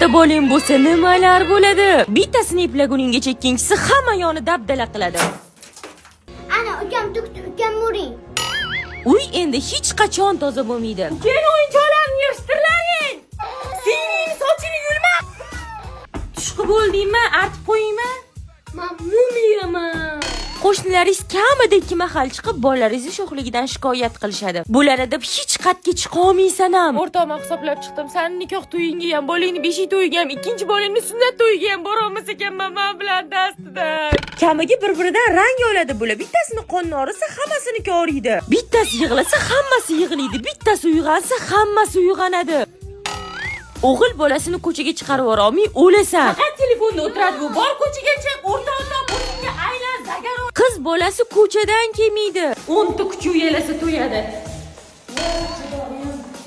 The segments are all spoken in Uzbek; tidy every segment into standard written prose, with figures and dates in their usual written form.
Bitta bolang bo'lsa nimalar bo'ladi? Bittasini eplaguninggacha ikkinchisi hamma yoni dabdala qiladi. Ana ukam tukdi, ukam muring. Uy endi hech qachon toza bo'lmaydi. Keyin o'yinchoqlarni yig'ishtirlaring. Sening sochini yulma. Tushqi bo'ldingmi? Artib qo'yingmi? Men mumiyaman. Qo'shnilaringiz kamida 2 mahal chiqib bolalaringizni sho'xligidan shikoyat qilishadi. Bularni deb hech qatga chiqa olmaysan ham. O'rtoqman hisoblab chiqdim. Seni nikoh to'yingga ham, bolangni beshik to'yiga ham, ikkinchi bolangni sunnat to'yiga ham bora olmas ekanman men bilan dastida. Kamiga bir-biridan rang oladi bular. Bittasini qonni orisa, hammasini ko'riydi. Bittasi yig'lasa, hammasi yig'laydi. Bittasi uyg'onsa, hammasi uyg'onadi. O'g'il bolasini ko'chaga chiqarib yubora olmay o'lasan. Faqat telefonda o'tiradi bu. Bor ko'chaga chiq, o'rtoq o'zingga aylan, zagaro. Qiz bolasi ko'chadan kelmaydi. 10 ta kuchi uyalasa to'yadi.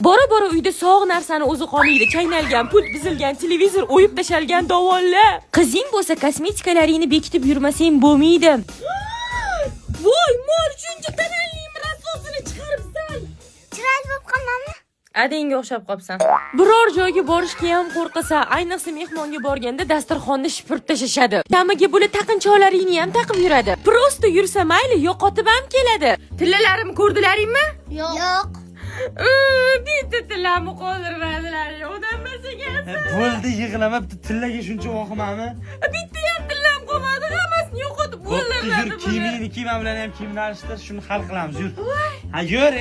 Bora-bora uyda sog' narsani o'zi qolmaydi. Chaynalgan, pult buzilgan, televizor o'yib tashalgan dovonlar. Qizing bo'lsa kosmetikalaringni bekitib yurmasang bo'lmaydi. Voy, mol shuncha tanalning rasosini chiqaribsan. Chiroyli bo'lib qolmanmi? Adangga o'xshab qopsan. Biror joyga borishga ham qo'rqasan, ayniqsa mehmonga borganda dasturxonni shipirib tashashadi. Kamiga bular taqinchoqlaringni ham taqib yuradi. Prosta yursa mayli, yo'qotib ham keladi. Tillalarimni ko'rdilaringmi? Yo'q. Bitta tillamni qoldirmadilar. Odam ekansan. Bo'ldi, yig'lama, bitta tillaga shuncha voqimami? Bitta ham tillam qolmadi, hammasini yo'qotib o'ldiradi. Yur, kiyimingni kiyman bilan ham kiyimni alishtir, shuni hal qilamiz, yur. Ha, yur.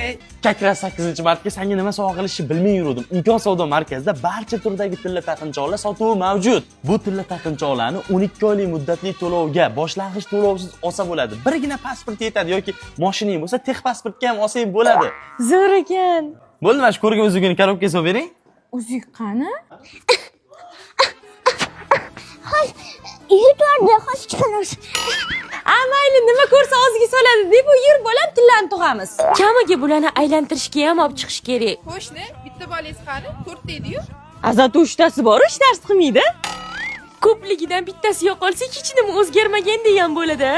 Kakras 8-martga senga nima sovg'a qilishni bilmay yurdim. Imkon savdo markazida barcha turdagi tilla taqinchoqlar sotuvi mavjud. Bu tilla taqinchoqlarni 12 oylik muddatli to'lovga, boshlang'ich to'lovsiz olsa bo'ladi. Birgina pasport yetadi yoki mashinang bo'lsa, texpasportga ham olsang bo'ladi. Zo'r ekan. Bo'ldi, mana shu ko'rgan uzugini korobkaga solib bering. Uzuk qani? Hoy, yutvardi, hoy chiqamiz. Mayli, nima ko'rsa o'ziga soladi deb yur bolam tillarni tug'amiz. Kamiga bularni aylantirishga ham olib chiqish kerak. Qo'shni, bitta bolangiz qani? 4 ta edi-yu. Azat 3tasi bor, hech narsa qilmaydi. Ko'pligidan bittasi yo'qolsa hech nima o'zgarmaganda ham bo'ladi.